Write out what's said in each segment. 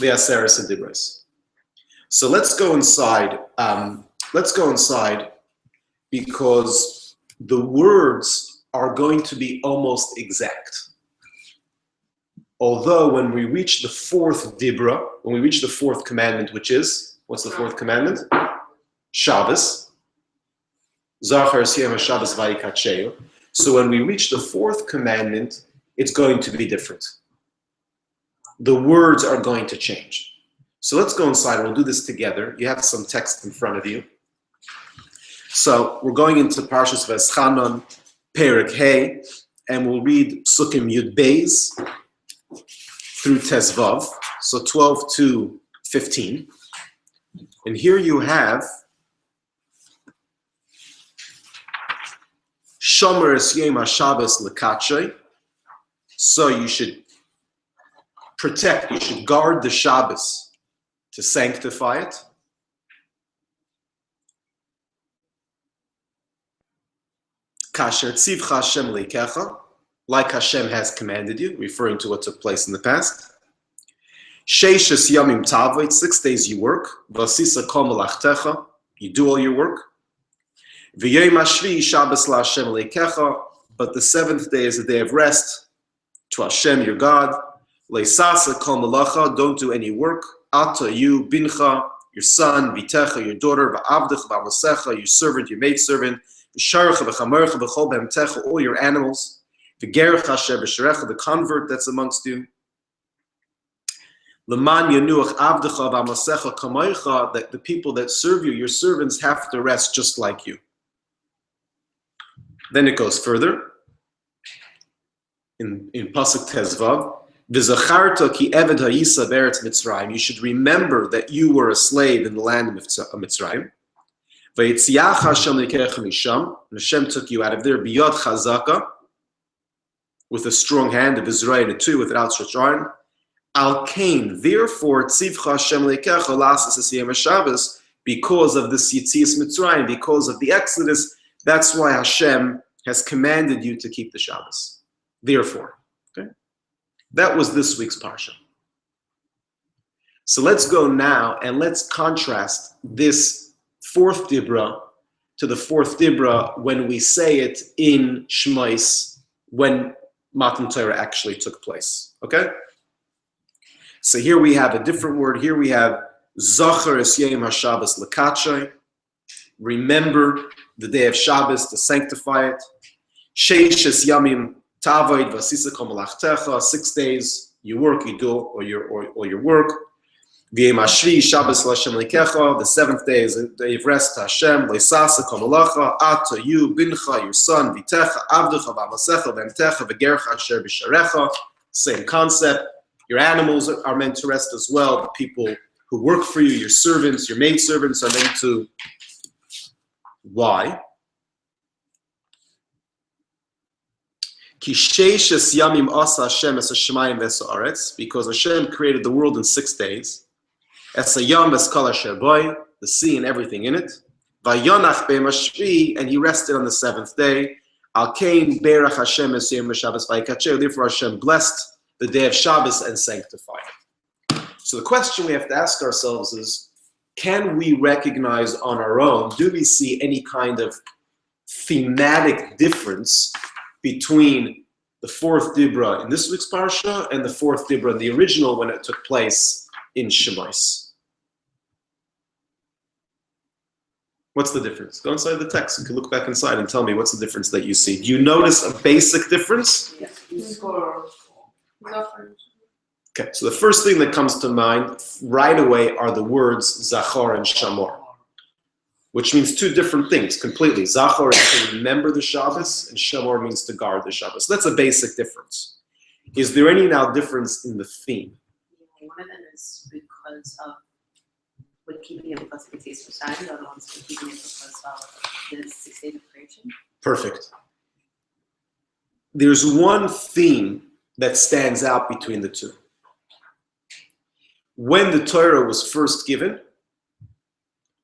the Aseres and Dibros. So let's go inside. Because the words are going to be almost exact. Although when we reach the fourth Dibra, when we reach the fourth commandment, which is, what's the fourth commandment? Shabbos. Zachar Siyam Shabbos Vayikacheu. So when we reach the fourth commandment, it's going to be different. The words are going to change. So let's go inside. We'll do this together. You have some text in front of you. So we're going into Parshas V'eschanan, Perek Hey, and we'll read Sukkim Yud Beis through Tezvav, so 12 to 15. And here you have Shomer es Yom HaShabbos L'katshei. So you should protect, you should guard the Shabbos to sanctify it. Kasher tzivcha Hashem leikecha, like Hashem has commanded you, referring to what took place in the past. Sheishes yamim tavot, 6 days you work. Vasisa kol melachtecha, you do all your work. V'yom hashvi Shabbos laHashem leikecha, but the seventh day is a day of rest to Hashem your God. Leisasa kol melacha, don't do any work. Ata, you, bincha, your son, vitecha, your daughter, va'avdecha, va'amasecha, your servant, your maidservant, all your animals, the convert that's amongst you, that the people that serve you, your servants, have to rest just like you. Then it goes further in Pasuk Tezvav. You should remember that you were a slave in the land of Mitzrayim. And Hashem took you out of there, biyad chazaka, with a strong hand of Israel, and a two with an outstretched arm. Al kain, therefore, tzivcha Hashem leikecha lasas esiyam Shabbos, because of the Yitzias Mitzrayim, because of the Exodus, that's why Hashem has commanded you to keep the Shabbos. Therefore, okay, that was this week's parsha. So let's go now and let's contrast this fourth Dibra to the fourth Dibra when we say it in Shmos, when Matan Torah actually took place. Okay? So here we have a different word. Here we have Zachar es Yom HaShabbos L'katshei. Remember the day of Shabbos to sanctify it. Sheishes Yamim Tavoid Vasisa Kol Melachtecha. 6 days you work, you do all your work. V'yom hashvi Shabbos laHashem leikecha. The seventh day is a day of rest to Hashem. Leisasa kol melacha. Ata, you, bincha, your son, vitecha, avdecha, v'amasecha, v'emtecha, v'gercha asher b'sharecha. Same concept. Your animals are meant to rest as well. The people who work for you, your servants, your maidservants, are meant to. Why? Ki sheishes yamim asa Hashem es hashemayim v'es haaretz, because Hashem created the world in 6 days. Es hayam es kol asher boy, the sea and everything in it. Vayonach be'yom hashvi, and he rested on the seventh day. Al kain berach Hashem es yom Shabbos vayikacheu. Therefore Hashem blessed the day of Shabbos and sanctified it. So the question we have to ask ourselves is, can we recognize on our own, do we see any kind of thematic difference between the fourth Dibra in this week's Parsha and the fourth Dibra in the original when it took place in Shemais? What's the difference? Go inside the text. You can look back inside and tell me what's the difference that you see. Do you notice a basic difference? Yes. Okay, so the first thing that comes to mind right away are the words Zachor and Shamor, which means two different things completely. Zachor is to remember the Shabbos, and Shamor means to guard the Shabbos. That's a basic difference. Is there any now difference in the theme? One of them is because of with keeping it because of the taste of Shai, the other one's with keeping it because of the 6 days of creation. Perfect. There's one theme that stands out between the two. When the Torah was first given,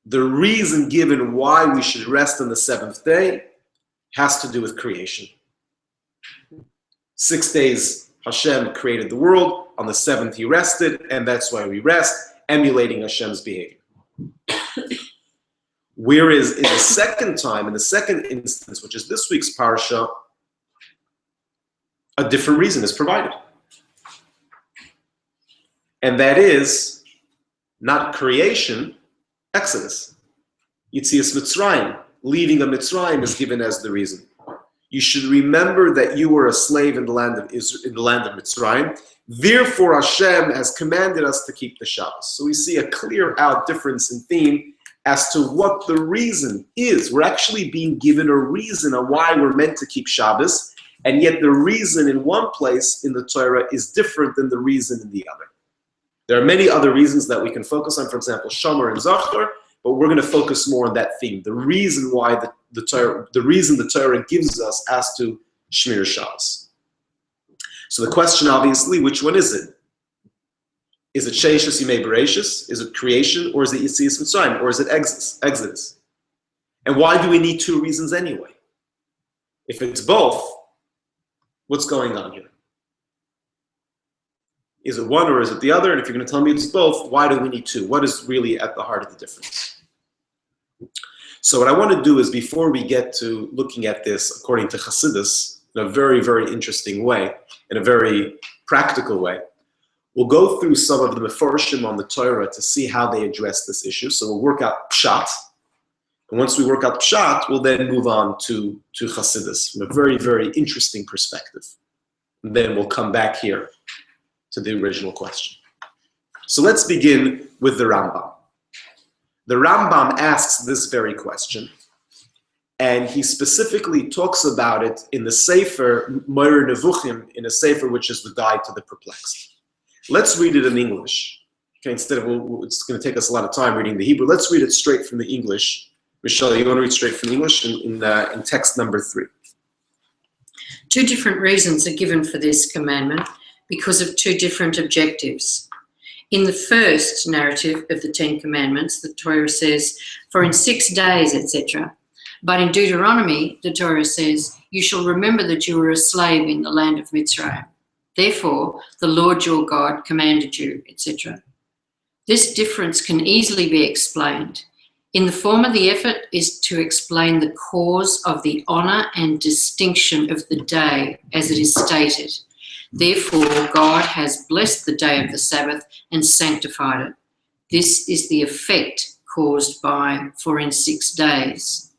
the reason given why we should rest on the seventh day has to do with creation. 6 days Hashem created the world, on the seventh he rested, and that's why we rest, emulating Hashem's behavior. Whereas in the second time, in the second instance, which is this week's parsha, a different reason is provided. And that is not creation, Exodus. Yitzias Mitzrayim, leaving a Mitzrayim is given as the reason. You should remember that you were a slave in the land of Israel, in the land of Mitzrayim. Therefore, Hashem has commanded us to keep the Shabbos. So we see a clear out difference in theme as to what the reason is. We're actually being given a reason on why we're meant to keep Shabbos, and yet the reason in one place in the Torah is different than the reason in the other. There are many other reasons that we can focus on, for example, Shomer and Zachor, but we're going to focus more on that theme, the reason why the reason the Torah gives us as to Shmir Shabbos. So the question, obviously, which one is it? Is it Sheishas Yimei Bereshis? Is it creation? Or is it Yitzias Mitzrayim? Or is it Exodus? And why do we need two reasons anyway? If it's both, what's going on here? Is it one or is it the other? And if you're going to tell me it's both, why do we need two? What is really at the heart of the difference? So what I want to do is, before we get to looking at this according to Chassidus in a very, very interesting way, in a very practical way, we'll go through some of the Mefarshim on the Torah to see how they address this issue. So we'll work out Pshat. And once we work out Pshat, we'll then move on to Chassidus from a very, very interesting perspective. And then we'll come back here to the original question. So let's begin with the Rambam. The Rambam asks this very question, and he specifically talks about it in the Sefer Moir Nevuchim, in a Sefer which is the Guide to the Perplexed. Let's read it in English. Okay, instead of, it's going to take us a lot of time reading the Hebrew. Let's read it straight from the English. Michelle, you want to read straight from the English in text number 3. Two different reasons are given for this commandment because of two different objectives. In the first narrative of the Ten Commandments, the Torah says, "For in 6 days," etc. But in Deuteronomy, the Torah says, "You shall remember that you were a slave in the land of Mitzrayim. Therefore, the Lord your God commanded you," etc. This difference can easily be explained. In the former, the effort is to explain the cause of the honor and distinction of the day, as it is stated. Therefore, God has blessed the day of the Sabbath and sanctified it. This is the effect caused by, "For in 6 days."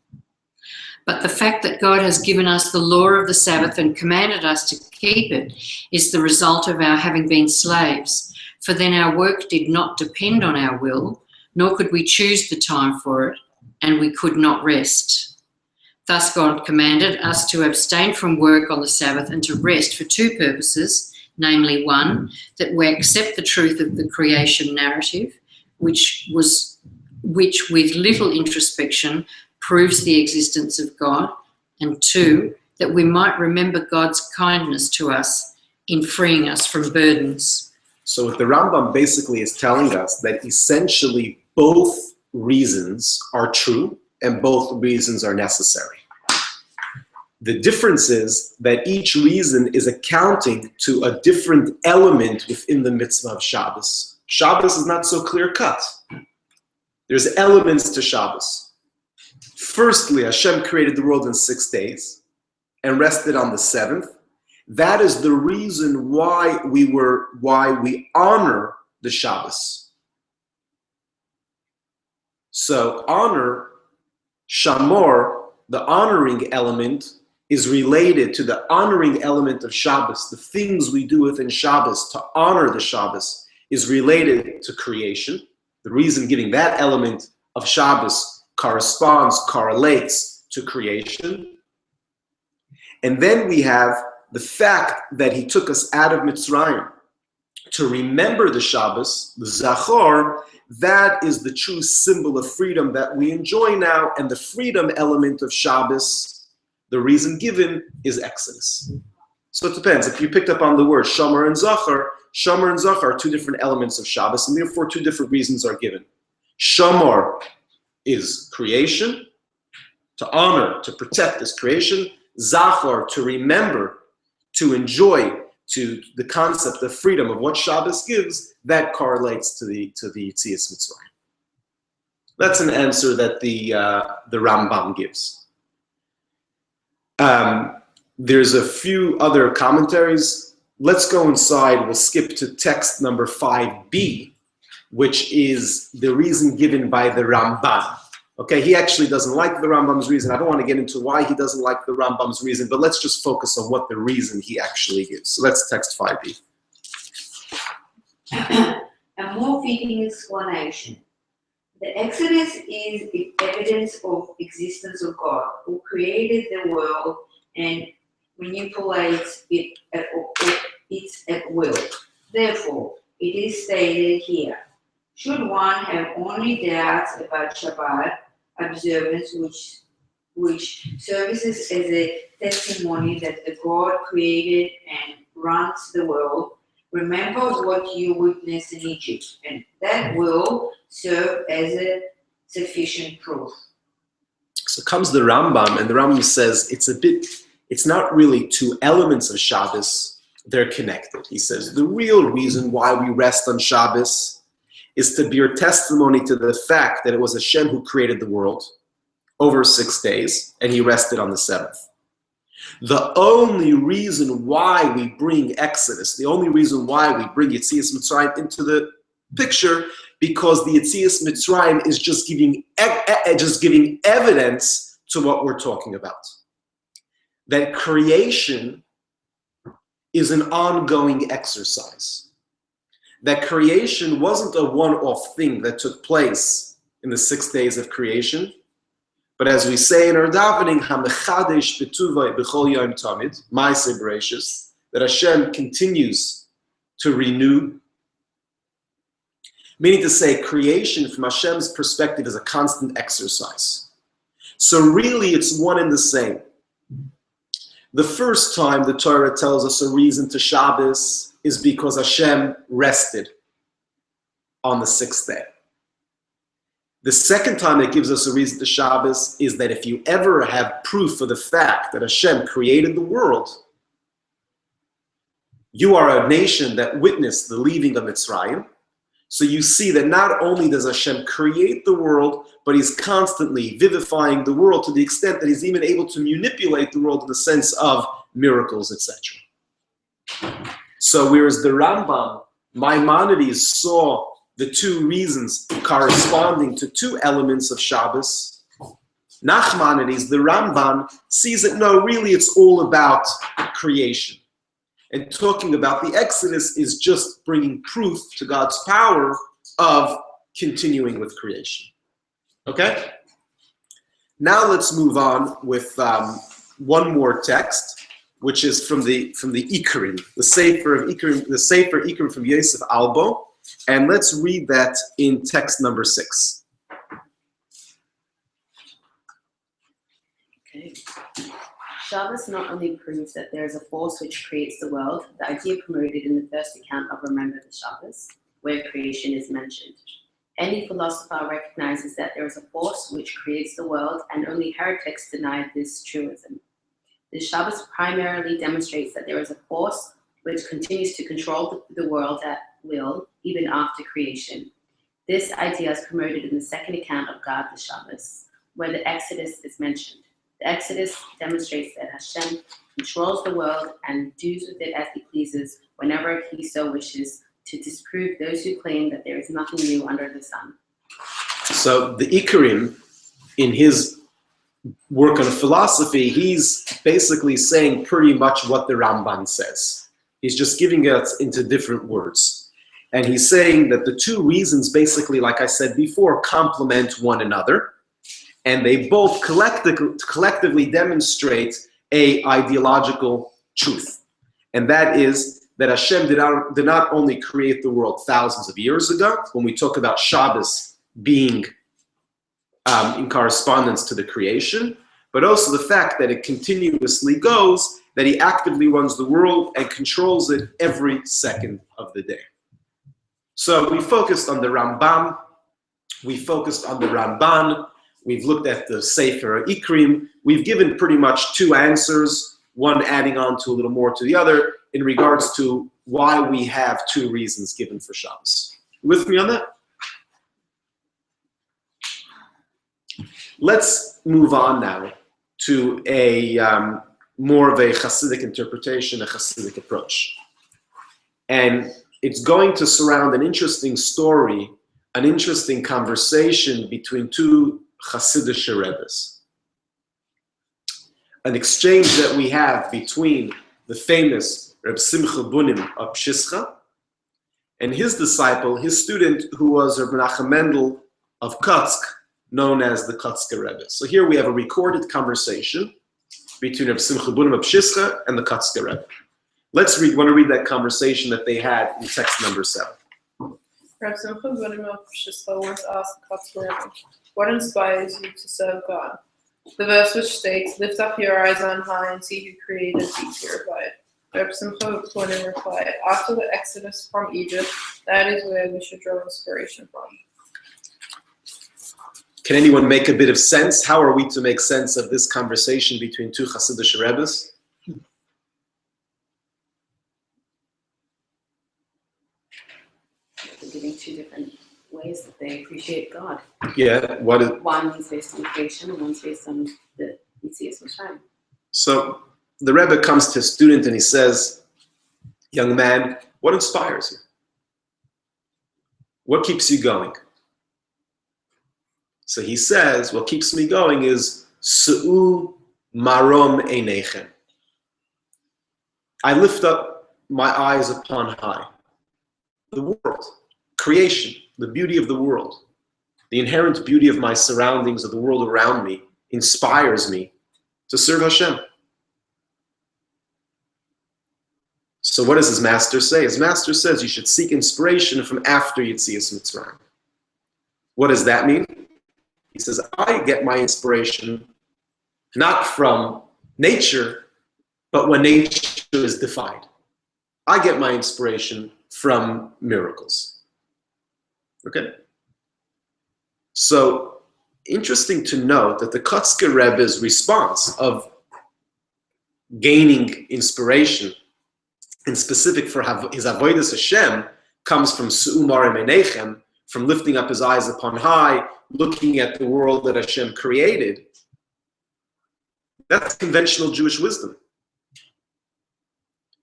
But the fact that God has given us the law of the Sabbath and commanded us to keep it is the result of our having been slaves. For then our work did not depend on our will, nor could we choose the time for it, and we could not rest. Thus God commanded us to abstain from work on the Sabbath and to rest for two purposes, namely, one, that we accept the truth of the creation narrative, which with little introspection proves the existence of God, and two, that we might remember God's kindness to us in freeing us from burdens. So what the Rambam basically is telling us that essentially both reasons are true and both reasons are necessary. The difference is that each reason is accounting to a different element within the mitzvah of Shabbos. Shabbos is not so clear-cut. There's elements to Shabbos. Firstly, Hashem created the world in 6 days and rested on the 7th. That is the reason why we honor the Shabbos. So honor, shamor, the honoring element, is related to the honoring element of Shabbos. The things we do within Shabbos to honor the Shabbos is related to creation. The reason giving that element of Shabbos correlates to creation. And then we have the fact that he took us out of Mitzrayim to remember the Shabbos, the Zachor. That is the true symbol of freedom that we enjoy now, and the freedom element of Shabbos, the reason given, is Exodus. So it depends. If you picked up on the word Shomer and Zachor are two different elements of Shabbos, and therefore two different reasons are given. Shomer is creation, to honor, to protect this creation. Zachor, to remember, to enjoy to the concept of freedom of what Shabbos gives, that correlates to the Yetzias Mitzrayim. That's an answer that the Rambam gives. There's a few other commentaries. Let's go inside. We'll skip to text number 5b, which is the reason given by the Ramban. Okay, he actually doesn't like the Rambam's reason. I don't want to get into why he doesn't like the Rambam's reason, but let's just focus on what the reason he actually gives. So let's text 5b. A more fitting explanation. The Exodus is the evidence of existence of God, who created the world and manipulates it at will. Therefore, it is stated here, should one have only doubts about Shabbat observance, which serves as a testimony that the God created and runs the world, remember what you witnessed in Egypt, and that will serve as a sufficient proof. So comes the Rambam, and the Rambam says it's not really two elements of Shabbos, they're connected. He says the real reason why we rest on Shabbos is to bear testimony to the fact that it was Hashem who created the world over 6 days, and he rested on the seventh. The only reason why we bring Exodus, the only reason why we bring Yetzias Mitzrayim into the picture, because the Yetzias Mitzrayim is just giving evidence to what we're talking about. That creation is an ongoing exercise. That creation wasn't a one-off thing that took place in the 6 days of creation, but as we say in our davening, HaMechadesh B'tuvay B'chol Yom Tamid, Ma'aseh Bereishis, that Hashem continues to renew. Meaning to say, creation from Hashem's perspective is a constant exercise. So really, it's one and the same. The first time the Torah tells us a reason to Shabbos is because Hashem rested on the 6th day. The second time it gives us a reason to Shabbos is that if you ever have proof of the fact that Hashem created the world, you are a nation that witnessed the leaving of Mitzrayim. So you see that not only does Hashem create the world, but he's constantly vivifying the world to the extent that he's even able to manipulate the world in the sense of miracles, etc. So whereas the Rambam, Maimonides, saw the two reasons corresponding to two elements of Shabbos, Nachmanides, the Ramban, sees that no, really it's all about creation. And talking about the Exodus is just bringing proof to God's power of continuing with creation. Okay? Now let's move on with one more text, which is from the Ikarim, the Sefer Ikarim from Yosef Albo. And let's read that in text number 6. Okay. Shabbos not only proves that there is a force which creates the world, the idea promoted in the first account of Remember the Shabbos, where creation is mentioned. Any philosopher recognizes that there is a force which creates the world, and only heretics deny this truism. The Shabbos primarily demonstrates that there is a force which continues to control the world at will, even after creation. This idea is promoted in the second account of God the Shabbos, where the Exodus is mentioned. The Exodus demonstrates that Hashem controls the world and does with it as he pleases whenever he so wishes, to disprove those who claim that there is nothing new under the sun. So the Ikarim, in his work on philosophy, he's basically saying pretty much what the Ramban says. He's just giving it into different words. And he's saying that the two reasons basically, like I said before, complement one another. And they both collectively demonstrate a ideological truth. And that is that Hashem did not only create the world thousands of years ago, when we talk about Shabbos being in correspondence to the creation, but also the fact that it continuously goes, that he actively runs the world and controls it every second of the day. So we focused on the Rambam, we focused on the Ramban, we've looked at the Sefer Ikrim, we've given pretty much two answers, one adding on to a little more to the other, in regards to why we have two reasons given for Shabbos. With me on that? Let's move on now to a more of a Hasidic interpretation, a Hasidic approach. And it's going to surround an interesting story, an interesting conversation between two Hasidic Rebbes. An exchange that we have between the famous Reb Simcha Bunim of Pshischa and his disciple, his student, who was Reb Menachem Mendel of Kotsk, known as the Kotzker Rebbe. So here we have a recorded conversation between Reb Simcha Bunim of Pshischa and the Kotzker Rebbe. Let's want to read that conversation that they had in text number 7. Reb Simcha Bunim of Pshischa once asked the Kotzker Rebbe, "What inspires you to serve God?" The verse which states, "Lift up your eyes on high and see who created, be purified." Reb Simcha Bunim replied, "After the exodus from Egypt, that is where we should draw inspiration from." Can anyone make a bit of sense? How are we to make sense of this conversation between two Hasidic Rebbes? They're giving two different ways that they appreciate God. Yeah, what is... One is based on creation and one's based on the Yitzias Mitzrayim. So the Rebbe comes to his student and he says, "Young man, what inspires you? What keeps you going?" So he says, what keeps me going is Su'u Marom Einechem. I lift up my eyes upon high. The world, creation, the beauty of the world, the inherent beauty of my surroundings, of the world around me, inspires me to serve Hashem. So what does his master say? His master says you should seek inspiration from after Yetzias Mitzrayim. What does that mean? He says, I get my inspiration not from nature, but when nature is defied. I get my inspiration from miracles. Okay? So, interesting to note that the Kotzker Rebbe's response of gaining inspiration, in specific for his avodas Hashem, comes from Su'u Marom Einechem, from lifting up his eyes upon high, looking at the world that Hashem created. That's conventional Jewish wisdom.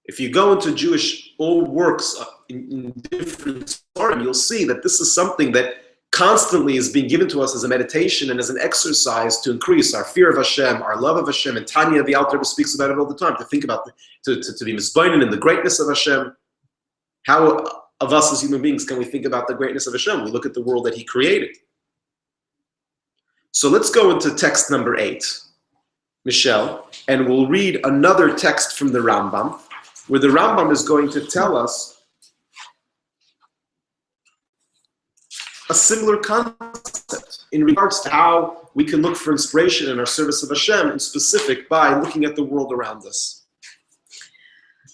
If you go into Jewish old works in different forms, you'll see that this is something that constantly is being given to us as a meditation and as an exercise to increase our fear of Hashem, our love of Hashem. And Tanya, the Alter Rebbe, speaks about it all the time, to think about, to be misbeinen in the greatness of Hashem. How of us as human beings can we think about the greatness of Hashem? We look at the world that He created. So let's go into text number 8, Michelle, and we'll read another text from the Rambam, where the Rambam is going to tell us a similar concept in regards to how we can look for inspiration in our service of Hashem, in specific by looking at the world around us.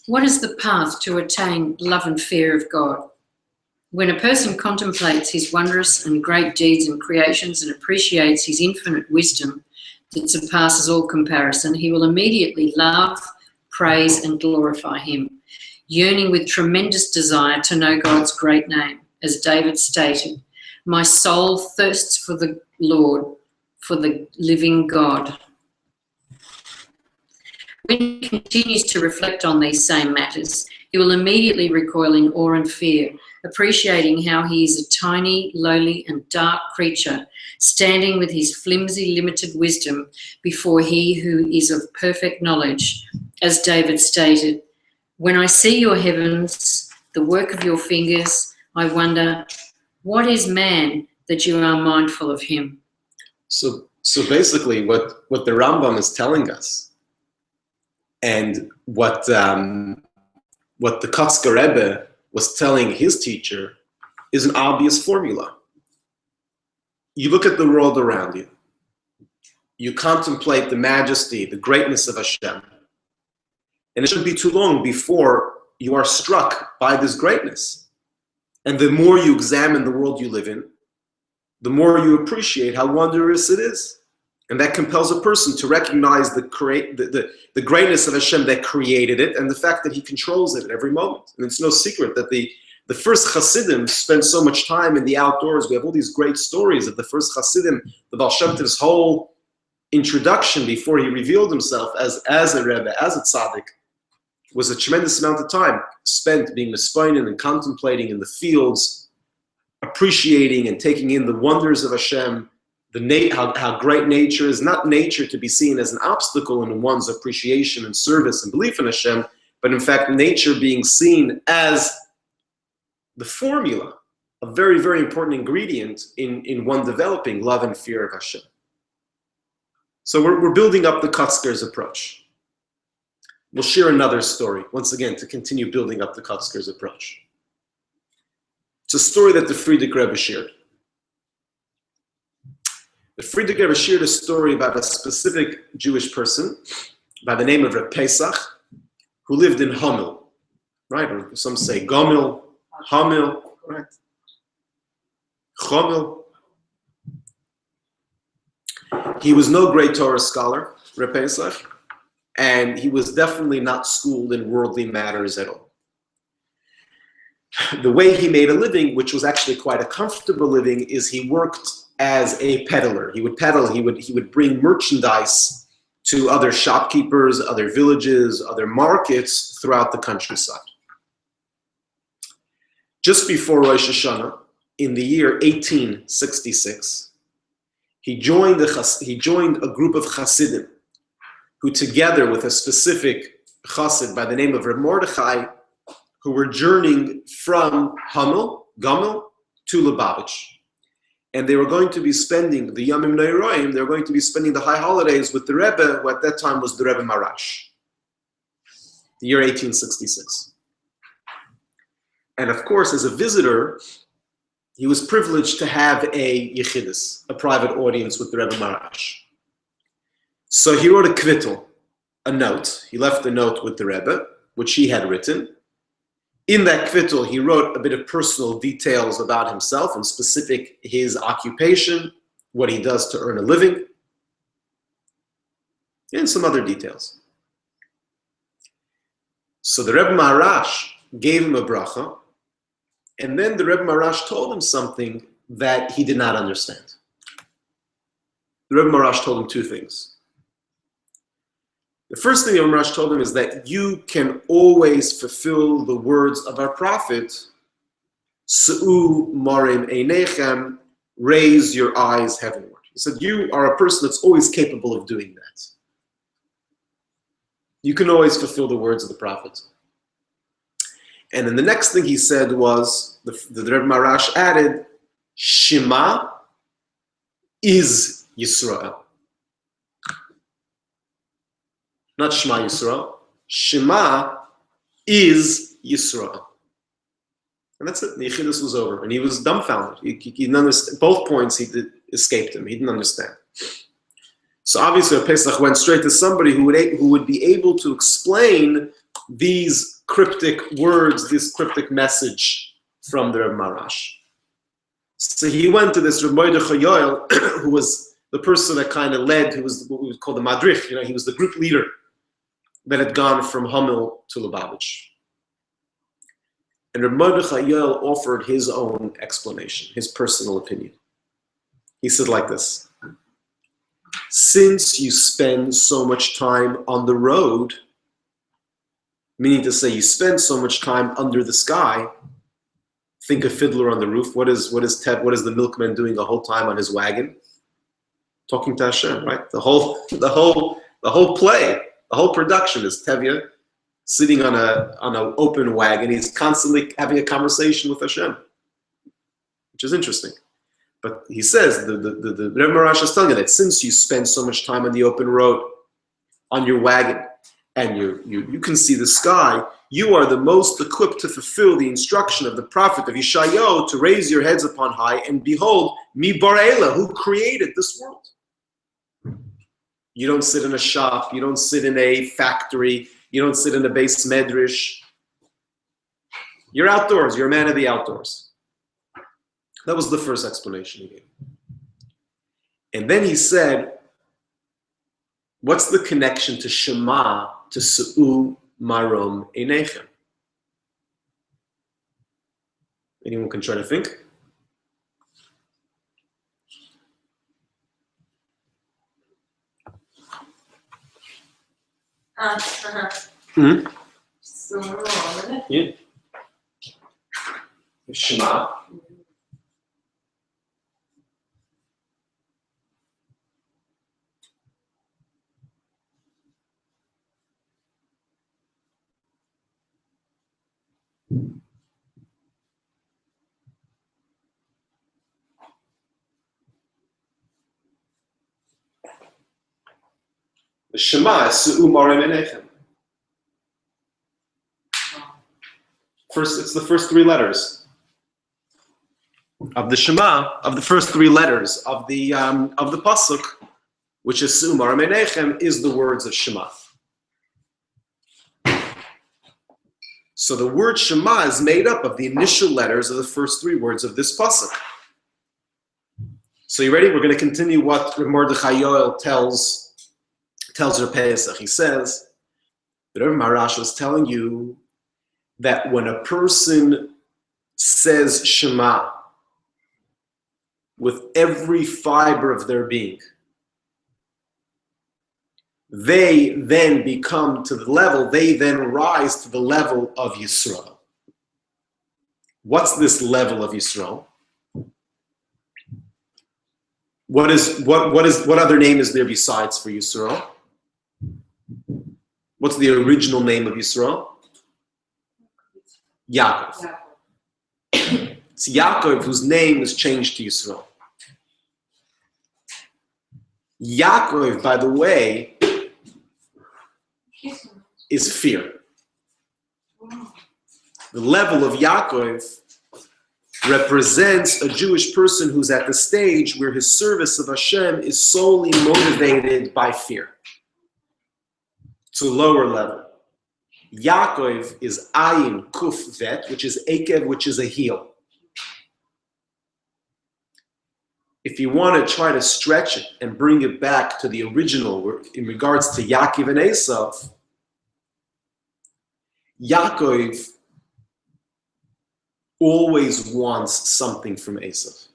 What is the path to attain love and fear of God? When a person contemplates his wondrous and great deeds and creations and appreciates his infinite wisdom that surpasses all comparison, he will immediately love, praise, and glorify him, yearning with tremendous desire to know God's great name. As David stated, "My soul thirsts for the Lord, for the living God." When he continues to reflect on these same matters, he will immediately recoil in awe and fear, appreciating how he is a tiny, lowly, and dark creature, standing with his flimsy, limited wisdom before he who is of perfect knowledge. As David stated, "When I see your heavens, the work of your fingers, I wonder, what is man that you are mindful of him?" So basically what the Rambam is telling us, and what the Kotzker Rebbe was telling his teacher, is an obvious formula. You look at the world around you. You contemplate the majesty, the greatness of Hashem. And it shouldn't be too long before you are struck by this greatness. And the more you examine the world you live in, the more you appreciate how wondrous it is. And that compels a person to recognize the greatness of Hashem that created it and the fact that he controls it at every moment. And it's no secret that the first Hasidim spent so much time in the outdoors. We have all these great stories of the first Hasidim, the Baal Shem Tov's whole introduction before he revealed himself as a Rebbe, as a tzaddik, was a tremendous amount of time spent being mispoinen and contemplating in the fields, appreciating and taking in the wonders of Hashem, how great nature is, not nature to be seen as an obstacle in one's appreciation and service and belief in Hashem, but in fact nature being seen as the formula, a very, very important ingredient in one developing love and fear of Hashem. So we're building up the Kotzker's approach. We'll share another story, once again, to continue building up the Kotzker's approach. It's a story that the Frierdiker Rebbe shared. The Frierdiker Rebbe shared a story about a specific Jewish person by the name of Reb Pesach, who lived in Hamil, right? Or some say Gomil, Hamil, right? Chomil. He was no great Torah scholar, Reb Pesach, and he was definitely not schooled in worldly matters at all. The way he made a living, which was actually quite a comfortable living, is he worked as a peddler. He would peddle, he would bring merchandise to other shopkeepers, other villages, other markets throughout the countryside. Just before Rosh Hashanah, in the year 1866, he joined a group of Hasidim who, together with a specific Chassid by the name of Reb Mordechai, who were journeying from Gomel to Lubavitch. And they were going to be spending the Yamim Noiraim, they were going to be spending the high holidays with the Rebbe, who at that time was the Rebbe Marash, the year 1866. And of course, as a visitor, he was privileged to have a yechidus, a private audience with the Rebbe Marash. So he wrote a kvittel, a note. He left a note with the Rebbe, which he had written. In that kvittel, he wrote a bit of personal details about himself, and specific his occupation, what he does to earn a living, and some other details. So the Rebbe Marash gave him a bracha, and then the Rebbe Marash told him something that he did not understand. The Rebbe Marash told him two things. The first thing the Rebbe Marash told him is that you can always fulfill the words of our prophet, Su'u marim einechem, raise your eyes heavenward. He said, you are a person that's always capable of doing that. You can always fulfill the words of the prophet. And then the next thing he said was, the Rebbe Marash added, Shema is Yisrael. Not Shema Yisrael. Shema is Yisrael. And that's it. The Yechidus was over. And he was dumbfounded. He didn't understand. Both points escaped him. He didn't understand. So obviously, Pesach went straight to somebody who would be able to explain these cryptic words, this cryptic message from the Rebbe Marash. So he went to this Reb Mordechai Yoel, who was the person that kind of led, who was what we would call the Madrich. He was the group leader that had gone from Hamil to Lubavitch. And Reb Mordechai Yoel offered his own explanation, his personal opinion. He said like this: since you spend so much time on the road, meaning to say you spend so much time under the sky, think of Fiddler on the Roof. What is the milkman doing the whole time on his wagon? Talking to Hashem, right? The whole play, the whole production is Tevye sitting on an open wagon. He's constantly having a conversation with Hashem, which is interesting. But he says, the Rebbe Marash is telling you that since you spend so much time on the open road, on your wagon, and you can see the sky, you are the most equipped to fulfill the instruction of the prophet of Yeshayahu to raise your heads upon high and behold, Mi Bar'ela, who created this world. You don't sit in a shop, you don't sit in a factory, you don't sit in a base medrash. You're outdoors, you're a man of the outdoors. That was the first explanation he gave. And then he said, What's the connection to Shema to Su'u Marom Einechem? Anyone can try to think? Mm-hmm. Yeah. Shema. The Shema is Su'u Marom Einechem. First, it's the first three letters of the Shema, of the first three letters of the pasuk, which is Su'u Marom Einechem, is the words of Shema. So the word Shema is made up of the initial letters of the first three words of this pasuk. So you ready? We're going to continue what Mordechai Yoel tells Rav Pesach. He says that Rav Marash was telling you that when a person says Shema with every fiber of their being, they then become to the level, they then rise to the level of Yisrael. What's this level of Yisrael? What other name is there besides for Yisrael? What's the original name of Yisrael? Yaakov. It's Yaakov whose name is changed to Yisrael. Yaakov, by the way, is fear. The level of Yaakov represents a Jewish person who's at the stage where his service of Hashem is solely motivated by fear. It's a lower level. Yaakov is Ayin Kuf Vet, which is Ekev, which is a heel. If you want to try to stretch it and bring it back to the original in regards to Yaakov and Esav, Yaakov always wants something from Esav.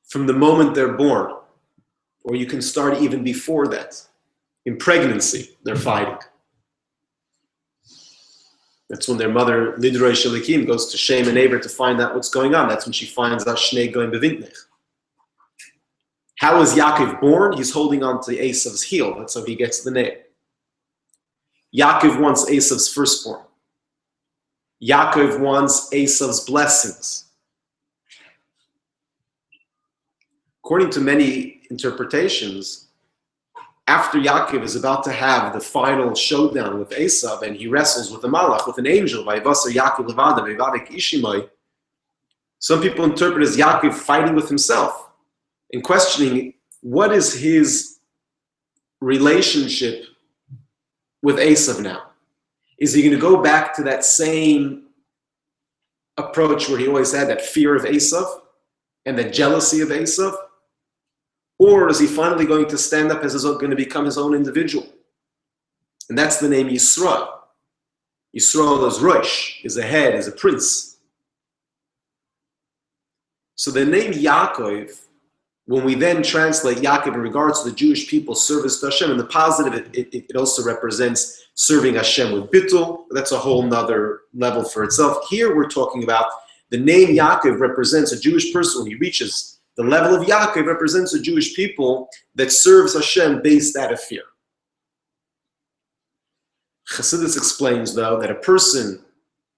From the moment they're born, or you can start even before that. In pregnancy, they're fighting. That's when their mother, Lidroi Shelikim, goes to Shem and Eber to find out what's going on. That's when she finds out Shnei Goyim Bevintnech. How is Yaakov born? He's holding on to Esav's heel. That's how he gets the name. Yaakov wants Esav's firstborn. Yaakov wants Esav's blessings. According to many interpretations, after Yaakov is about to have the final showdown with Esav and he wrestles with the Malach, with an angel, some people interpret as Yaakov fighting with himself and questioning what is his relationship with Esav now. Is he going to go back to that same approach where he always had that fear of Esav and that jealousy of Esav? Or is he finally going to stand up as going to become his own individual? And that's the name Yisrael. Yisrael is Rosh, is a head, is a prince. So the name Yaakov, when we then translate Yaakov in regards to the Jewish people's service to Hashem, in the positive, it also represents serving Hashem with bittul. That's a whole nother level for itself. Here we're talking about the name Yaakov represents a Jewish person when he reaches the level of Yaakov represents a Jewish people that serves Hashem based out of fear. Chassidus explains, though, that a person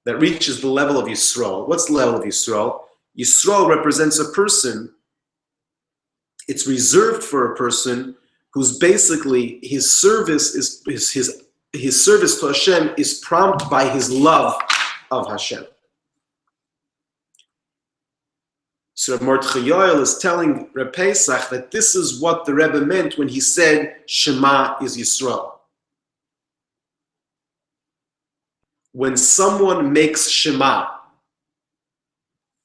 that reaches the level of Yisrael, what's the level of Yisrael? Yisrael represents a person, it's reserved for a person who's basically, his service is his service to Hashem is prompted by his love of Hashem. So Mordechai Yoel is telling Reb Pesach that this is what the Rebbe meant when he said Shema is Yisrael. When someone makes Shema,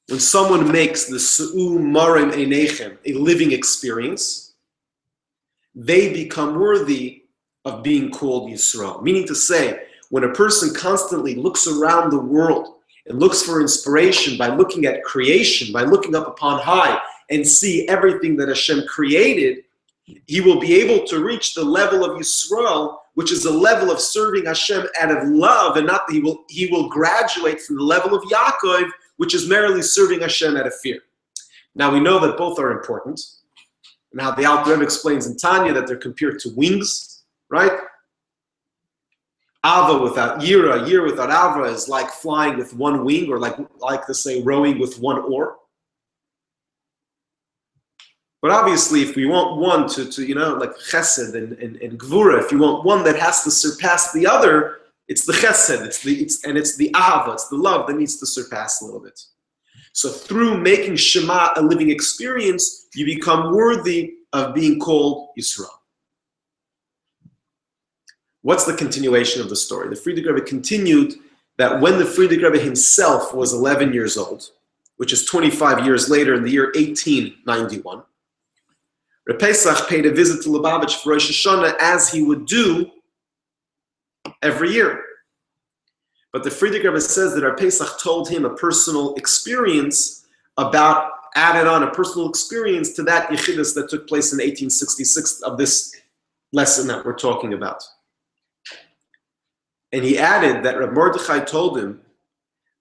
when someone makes the Su'u Marim Einechem a living experience, they become worthy of being called Yisrael. Meaning to say, when a person constantly looks around the world and looks for inspiration by looking at creation, by looking up upon high and see everything that Hashem created, he will be able to reach the level of Yisrael, which is a level of serving Hashem out of love, and not that he will graduate from the level of Yaakov, which is merely serving Hashem out of fear. Now we know that both are important, and how the Alter Rebbe explains in Tanya that they're compared to wings, right? Ava without Yira, Yira without Ava is like flying with one wing, or like to say rowing with one oar. But obviously, if we want one to like chesed and gvura, if you want one that has to surpass the other, it's the chesed, it's the ahava, it's the love that needs to surpass a little bit. So through making Shema a living experience, you become worthy of being called Yisrael. What's the continuation of the story? The Frierdiker Rebbe continued that when the Frierdiker Rebbe himself was 11 years old, which is 25 years later in the year 1891, Reb Pesach paid a visit to Lubavitch for Rosh Hashanah, as he would do every year. But the Frierdiker Rebbe says that Reb Pesach told him a personal experience added on a personal experience to that Yechidus that took place in 1866 of this lesson that we're talking about. And he added that Reb Mordechai told him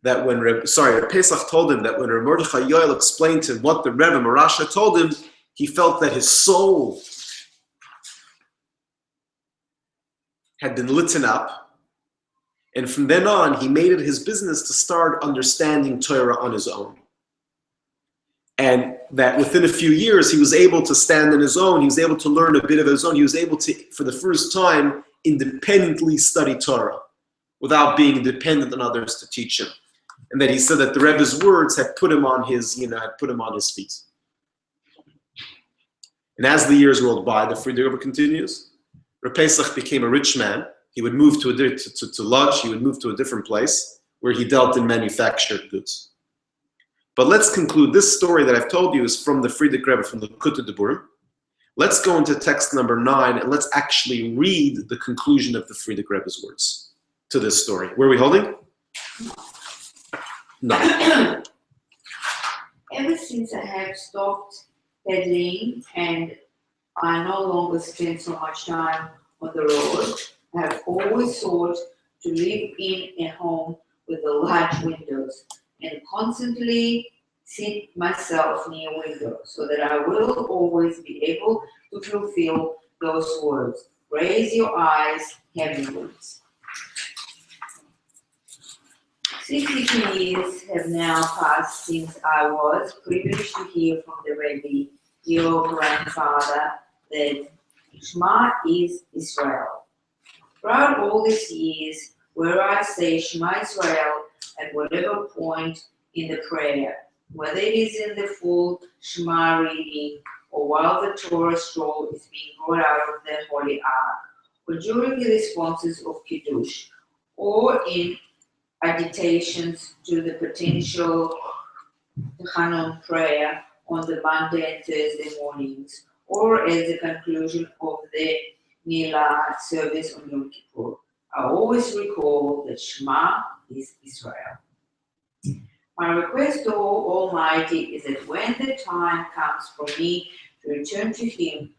that when Reb Pesach told him that when Reb Mordechai Yoel explained to him what the Rebbe Marasha told him, he felt that his soul had been lit up, and from then on, he made it his business to start understanding Torah on his own. And that within a few years, he was able to stand on his own, he was able to learn a bit of his own, he was able to, for the first time, independently study Torah, without being dependent on others to teach him. And that he said that the Rebbe's words had put him on his feet. And as the years rolled by, the Frierdiker Rebbe continues. Reb Pesach became a rich man. He would move to Lodz. He would move to a different place where he dealt in manufactured goods. But let's conclude. This story that I've told you is from the Frierdiker Rebbe, from the Likutei Deburim. Let's go into text number 9 and let's actually read the conclusion of the Frierdiker Rebbe's words to this story. Where are we holding? 9. Ever since I have stopped pedaling and I no longer spend so much time on the road, I have always sought to live in a home with the large windows and constantly sit myself near windows so that I will always be able to fulfill those words. Raise your eyes heavenwards. 62 years have now passed since I was privileged to hear from the Rabbi, your grandfather, that Shema is Israel. Throughout all these years, where I say Shema Israel at whatever point in the prayer, whether it is in the full Shema reading or while the Torah scroll is being brought out of the Holy Ark, or during the responses of Kiddush, or in agitations to the potential Chanun prayer on the Monday and Thursday mornings, or as the conclusion of the Milah service on Yom Kippur, I always recall that Shema is Israel. My request to Almighty is that when the time comes for me to return to Him,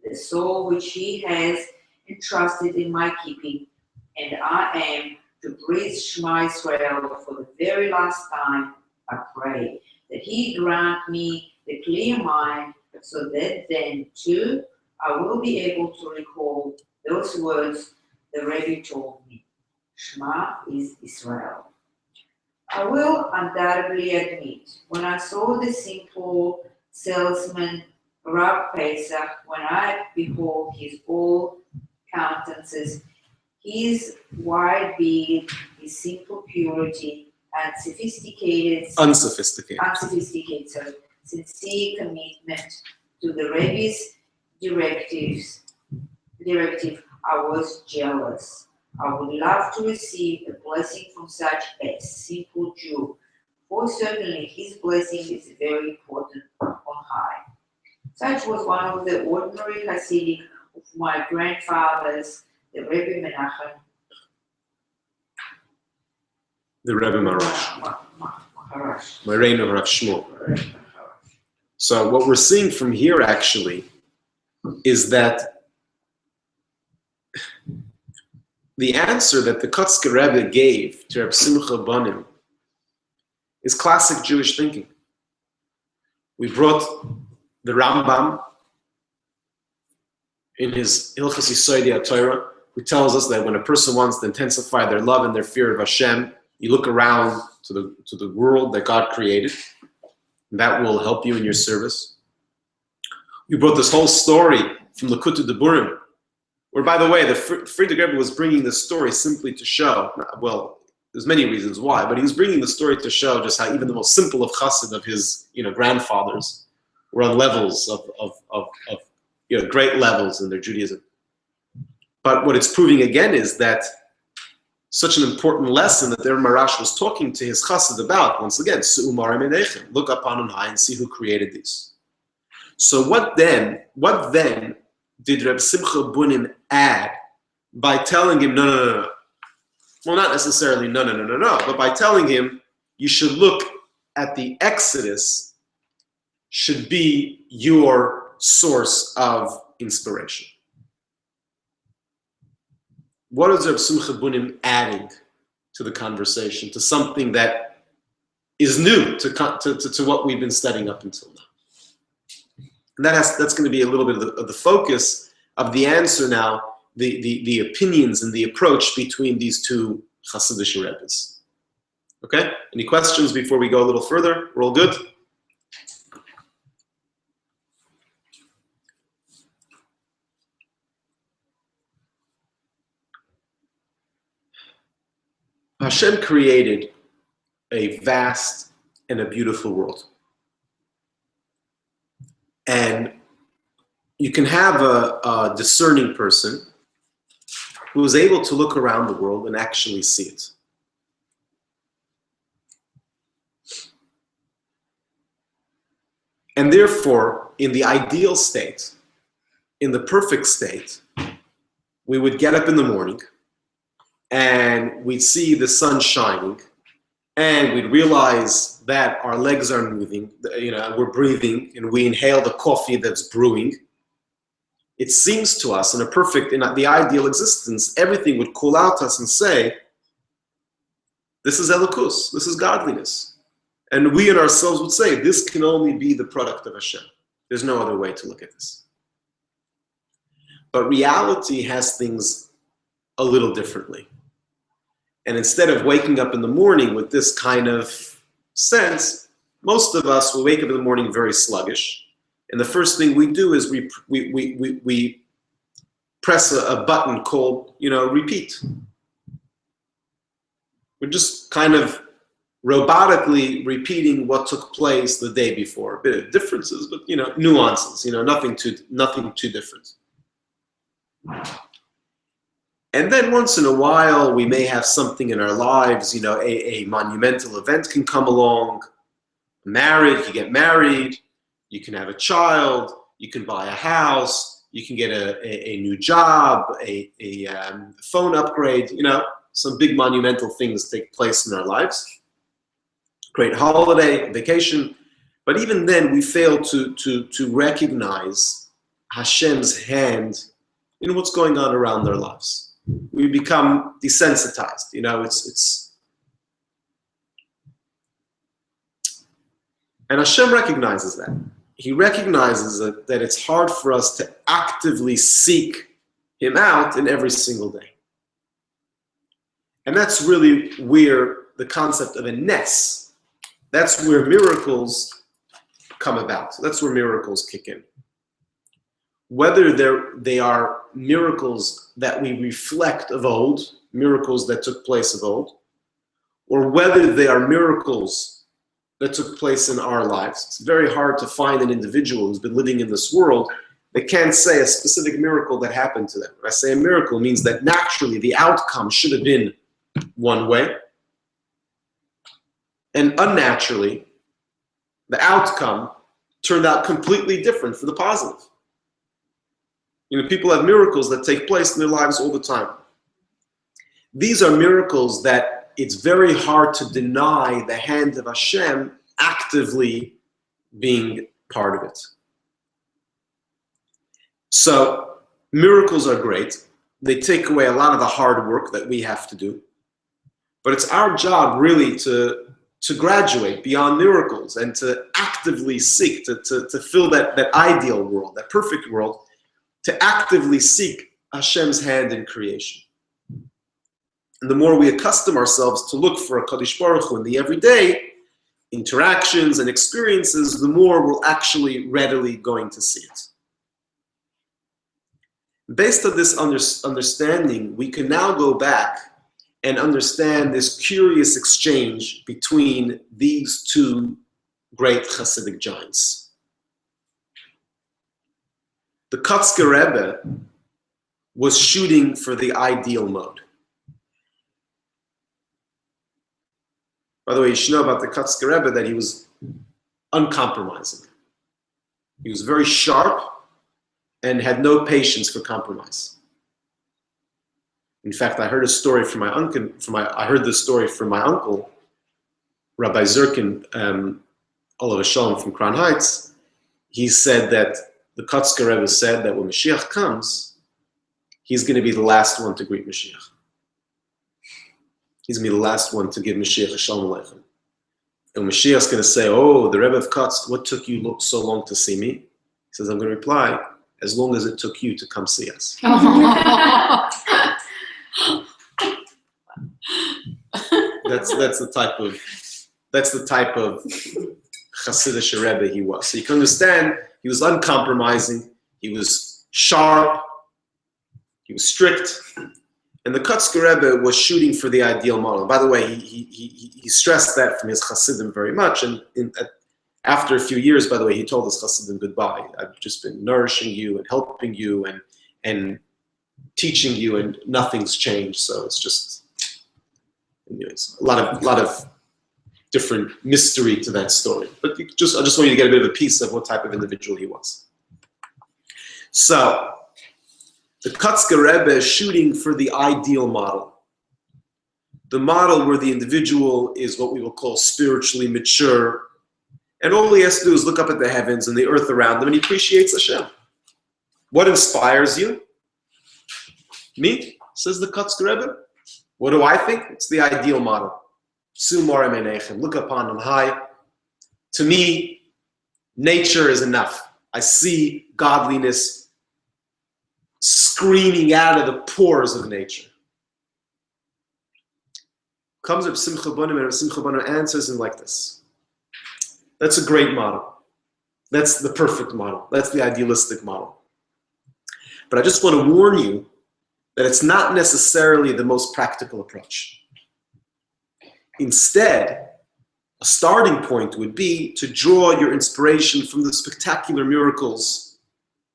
the soul which He has entrusted in my keeping, and I am to breathe Shema Israel for the very last time, I pray that He grant me the clear mind so that then too I will be able to recall those words the Rabbi told me. Shema is Israel. I will undoubtedly admit, when I saw the simple salesman Rabbi Pesach, when I behold his old countenances, his wide beard, his simple purity, and unsophisticated, sincere commitment to the Rabbi's directive, I was jealous. I would love to receive a blessing from such a simple Jew, for certainly his blessing is very important on high. Such was one of the ordinary Hasidic of my grandfathers, the Rabbi Menachem. The Rebbe Marash. Maharash. My reign of Rav Shmuel. So what we're seeing from here actually is that the answer that the Kotzker Rebbe gave to Reb Simcha Banim is classic Jewish thinking. We brought the Rambam in his Hilchos Yesodei HaTorah, who tells us that when a person wants to intensify their love and their fear of Hashem, you look around to the world that God created, and that will help you in your service. We brought this whole story from Likutei Deburim, where, by the way, the Friedrich Rebbe was bringing this story simply to show, well, there's many reasons why, but he was bringing the story to show just how even the most simple of chassid of his, grandfathers were on levels of great levels in their Judaism. But what it's proving again is that such an important lesson that the Marash was talking to his chassid about, once again, look up on high and see who created these. So what then did Reb Simcha Bunim add by telling him, no. Well, not necessarily no, but by telling him you should look at the Exodus should be your source of inspiration. What is Reb Simcha Bunim adding to the conversation, to something that is new to what we've been studying up until now? And that's going to be a little bit of the focus of the answer now, the opinions and the approach between these two Hasidic Rebbes. Okay? Any questions before we go a little further? We're all good? Hashem created a vast and a beautiful world. And you can have a discerning person who is able to look around the world and actually see it. And therefore, in the ideal state, in the perfect state, we would get up in the morning and we'd see the sun shining and we'd realize that our legs are moving, we're breathing, and we inhale the coffee that's brewing. It seems to us in the ideal existence, everything would call out to us and say, this is Elokus, this is godliness. And we in ourselves would say, this can only be the product of Hashem. There's no other way to look at this. But reality has things a little differently. And instead of waking up in the morning with this kind of sense, most of us will wake up in the morning very sluggish. And the first thing we do is we press a button called, repeat. We're just kind of robotically repeating what took place the day before. A bit of differences, but nuances. Nothing too different. And then once in a while, we may have something in our lives. A monumental event can come along. You get married. You can have a child, you can buy a house, you can get a new job, a phone upgrade, some big monumental things take place in our lives. Great holiday, vacation. But even then, we fail to recognize Hashem's hand in what's going on around our lives. We become desensitized, and Hashem recognizes that. He recognizes that it's hard for us to actively seek Him out in every single day. And that's really where the concept of a nes, that's where miracles come about. That's where miracles kick in. Whether they are miracles that we reflect of old, miracles that took place of old, or whether they are miracles that took place in our lives. It's very hard to find an individual who's been living in this world that can't say a specific miracle that happened to them. When I say a miracle, it means that naturally the outcome should have been one way. And unnaturally, the outcome turned out completely different for the positive. People have miracles that take place in their lives all the time. These are miracles that it's very hard to deny the hand of Hashem actively being part of it. So miracles are great. They take away a lot of the hard work that we have to do. But it's our job really to graduate beyond miracles and to actively seek to fill that ideal world, that perfect world, to actively seek Hashem's hand in creation. And the more we accustom ourselves to look for a Kadosh Baruch Hu in the everyday interactions and experiences, the more we're actually readily going to see it. Based on this understanding, we can now go back and understand this curious exchange between these two great Hasidic giants. The Kotzker Rebbe was shooting for the ideal mode. By the way, you should know about the Kotzker Rebbe that he was uncompromising. He was very sharp and had no patience for compromise. In fact, I heard a story from my uncle. I heard this story from my uncle, Rabbi Zirkin, Olav Shalom from Crown Heights. He said that the Kotzker Rebbe said that when Mashiach comes, he's going to be the last one to greet Mashiach. He's going to be the last one to give Mashiach a Shalom Aleichem. And Mashiach's going to say, "Oh, the Rebbe of Kotsk, what took you so long to see me?" He says, "I'm going to reply, as long as it took you to come see us." That's the type of Hasidic Rebbe he was. So you can understand, he was uncompromising, he was sharp, he was strict, and the Kotzker Rebbe was shooting for the ideal model. By the way, he stressed that from his Hasidim very much, and after a few years, by the way, he told his Hasidim goodbye. I've just been nourishing you and helping you and teaching you, and nothing's changed. So it's just, anyways, a lot of different mystery to that story. But I just want you to get a bit of a piece of what type of individual he was. So the Kotzker Rebbe is shooting for the ideal model. The model where the individual is what we will call spiritually mature, and all he has to do is look up at the heavens and the earth around him, and he appreciates Hashem. What inspires you? Me, says the Kotzker Rebbe. What do I think? It's the ideal model. Sumar emenechem, look upon on high. To me, nature is enough. I see godliness screaming out of the pores of nature. Comes up Simcha Bonim, and Simcha Bonim answers him like this. That's a great model. That's the perfect model. That's the idealistic model. But I just want to warn you that it's not necessarily the most practical approach. Instead, a starting point would be to draw your inspiration from the spectacular miracles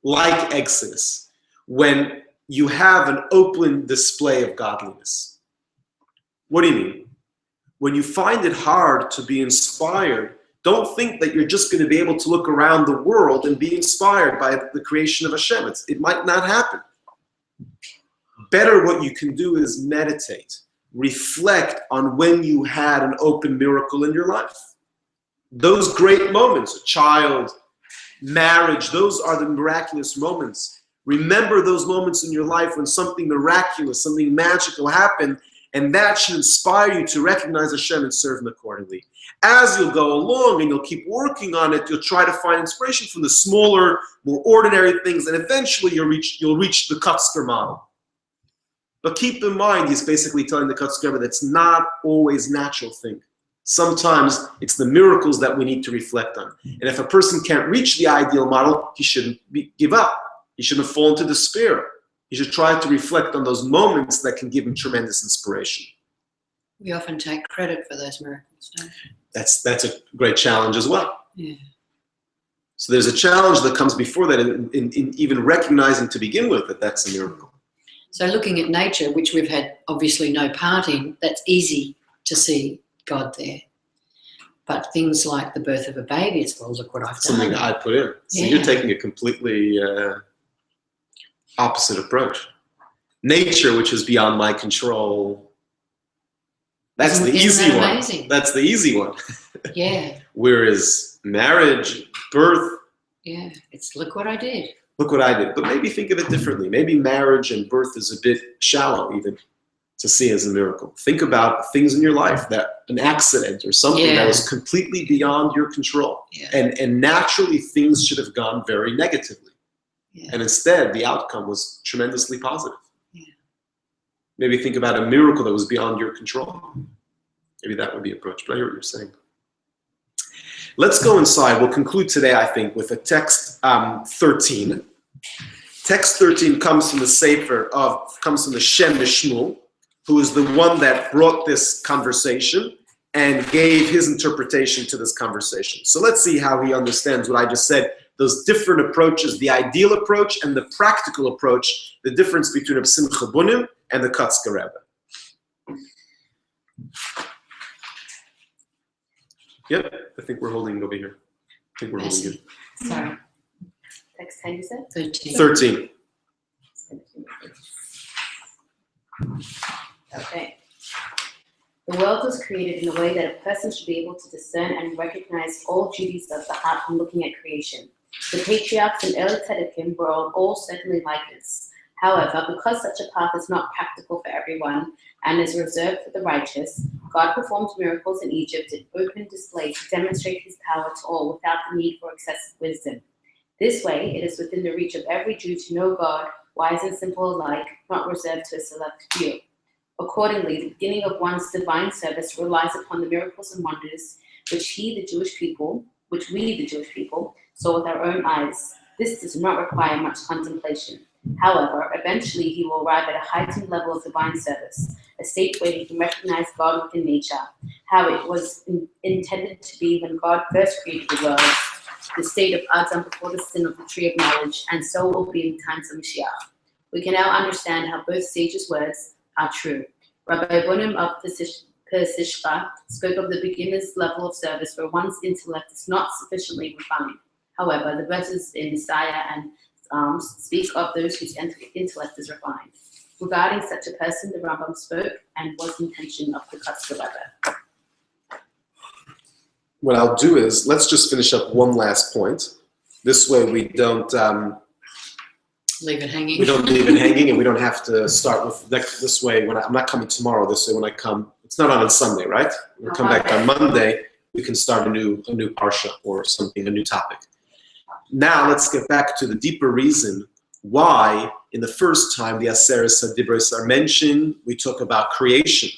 like Exodus, when you have an open display of godliness. What do you mean? When you find it hard to be inspired, don't think that you're just going to be able to look around the world and be inspired by the creation of Hashem. It might not happen. Better, what you can do is meditate. Reflect on when you had an open miracle in your life. Those great moments, a child, marriage, those are the miraculous moments. Remember those moments in your life when something miraculous, something magical happened, and that should inspire you to recognize Hashem and serve Him accordingly. As you'll go along and you'll keep working on it, you'll try to find inspiration from the smaller, more ordinary things, and eventually you'll reach the Kotzker model. But keep in mind, he's basically telling the Kotzker Rebbe that's not always a natural thing. Sometimes it's the miracles that we need to reflect on. And if a person can't reach the ideal model, he shouldn't give up. He shouldn't fall into despair. He should try to reflect on those moments that can give him tremendous inspiration. We often take credit for those miracles, don't we? That's a great challenge as well. Yeah. So there's a challenge that comes before that in even recognizing to begin with that that's a miracle. So looking at nature, which we've had obviously no part in, that's easy to see God there. But things like the birth of a baby, it's, well, look what I've Something done. I put in. So Yeah. you're taking a completely opposite approach. Nature, which is beyond my control, that's the easy Isn't that one. amazing? That's the easy one. Yeah, Whereas marriage, birth, yeah. It's look what I did. look what I did. But maybe think of it differently. Maybe marriage and birth is a bit shallow even to see as a miracle. Think about things in your life, that an accident or something that was completely beyond your control. Yeah. And naturally things should have gone very negatively. Yeah. And instead the outcome was tremendously positive. Yeah. Maybe think about a miracle that was beyond your control. Maybe that would be approach, but I hear what you're saying. Let's go inside. We'll conclude today, I think, with a text 13. Text 13 comes from the comes from the Shem Mishmul, who is the one that brought this conversation and gave his interpretation to this conversation. So let's see how he understands what I just said. Those different approaches, the ideal approach and the practical approach, the difference between a Simcha Bunim and the Kotzker Rebbe. Yep, I think we're holding it over here. I think we're holding it. Sorry. Text 10 you said? 13. 13. Okay. The world was created in a way that a person should be able to discern and recognize all duties of the heart when looking at creation. The patriarchs and early tzaddikim were all certainly like this. However, because such a path is not practical for everyone and is reserved for the righteous, God performed miracles in Egypt in open display to demonstrate his power to all without the need for excessive wisdom. This way, it is within the reach of every Jew to know God, wise and simple alike, not reserved to a select few. Accordingly, the beginning of one's divine service relies upon the miracles and wonders which we, the Jewish people, saw with our own eyes. This does not require much contemplation. However, eventually he will arrive at a heightened level of divine service, a state where he can recognize God within nature, how it was intended to be when God first created the world, the state of Adam before the sin of the tree of knowledge, and so will be in times of Mashiach. We can now understand how both sages' words are true. Rabbi Bonim of Persishka spoke of the beginner's level of service where one's intellect is not sufficiently refined. However, the verses in Isaiah and Psalms speak of those whose intellect is refined. Regarding such a person, the Rambam spoke and was the intention of the Kotzker Rebbe. What I'll do is, let's just finish up one last point. This way we don't Leave it hanging. we don't leave it hanging, and we don't have to start with this way. I'm not coming tomorrow. This way, when I come, it's not on Sunday, right? When we come back on Monday, we can start a new parsha or something, a new topic. Now let's get back to the deeper reason why, in the first time the Aseres HaDibros are mentioned, we talk about creation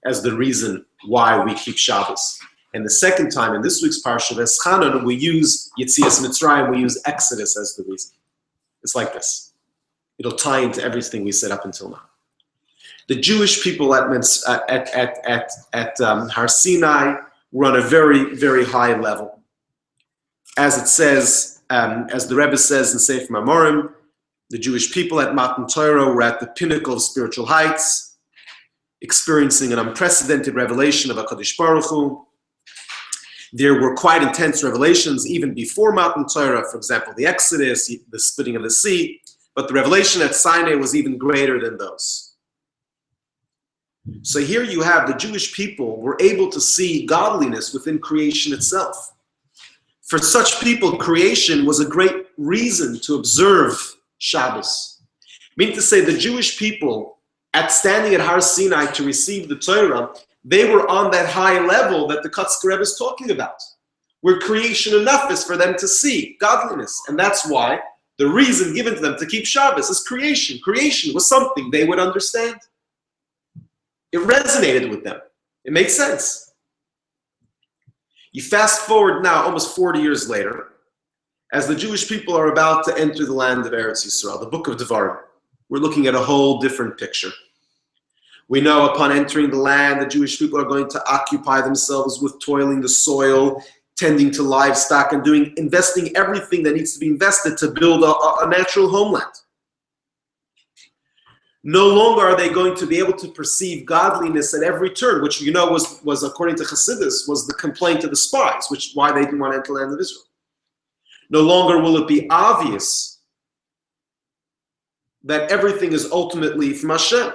as the reason why we keep Shabbos. And the second time in this week's parsha, Veschanan, we use Yetzias Mitzrayim, we use Exodus as the reason. It's like this. It'll tie into everything we said up until now. The Jewish people at Har Sinai were on a very, very high level. As it says, as the Rebbe says in Sefer Mamorim, the Jewish people at Matan Torah were at the pinnacle of spiritual heights, experiencing an unprecedented revelation of HaKadosh Baruch Hu. There were quite intense revelations even before Matan Torah, for example, the Exodus, the splitting of the sea, but the revelation at Sinai was even greater than those. So here you have the Jewish people were able to see godliness within creation itself. For such people, creation was a great reason to observe Shabbos. Meaning to say, the Jewish people, standing at Har Sinai to receive the Torah, they were on that high level that the Kotzker Rebbe is talking about, where creation enough is for them to see godliness. And that's why the reason given to them to keep Shabbos is creation. Creation was something they would understand. It resonated with them. It makes sense. You fast forward now, almost 40 years later, as the Jewish people are about to enter the land of Eretz Yisrael, the book of Devarim. We're looking at a whole different picture. We know upon entering the land, the Jewish people are going to occupy themselves with toiling the soil, tending to livestock, and investing everything that needs to be invested to build a natural homeland. no longer are they going to be able to perceive godliness at every turn, which was according to Chassidus, was the complaint of the spies, which is why they didn't want to enter the land of Israel. No longer will it be obvious that everything is ultimately from Hashem.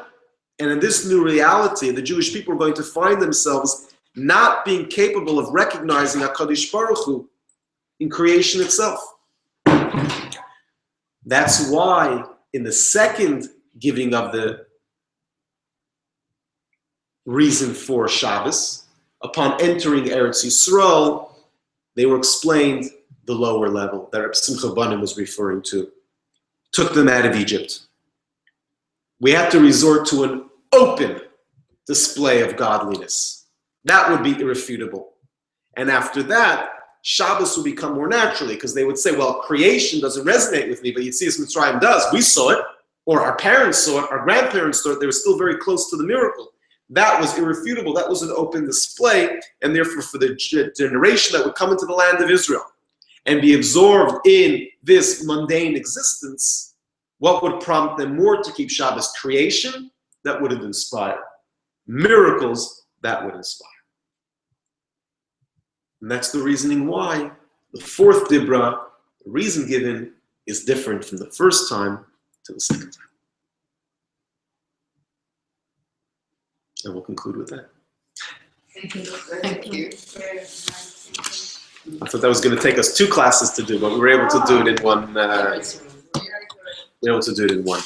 And in this new reality, the Jewish people are going to find themselves not being capable of recognizing HaKadosh Baruch Hu in creation itself. That's why in the second giving of the reason for Shabbos, upon entering Eretz Yisrael, they were explained the lower level that Reb Simcha Banim was referring to. Took them out of Egypt. We had to resort to an open display of godliness. That would be irrefutable. And after that, Shabbos would become more naturally, because they would say, well, creation doesn't resonate with me, but Yetzias Mitzrayim does. We saw it, or our parents saw it, our grandparents saw it. They were still very close to the miracle. That was irrefutable. That was an open display, and therefore for the generation that would come into the land of Israel and be absorbed in this mundane existence, what would prompt them more to keep Shabbos? Creation, that would inspire. Miracles, that would inspire. And that's the reasoning why the fourth Dibra, the reason given, is different from the first time to the second time. And we'll conclude with that. Thank you. Thank you. I thought that was going to take us 2 classes to do, but we were able to do it in one. We were able to do it in one.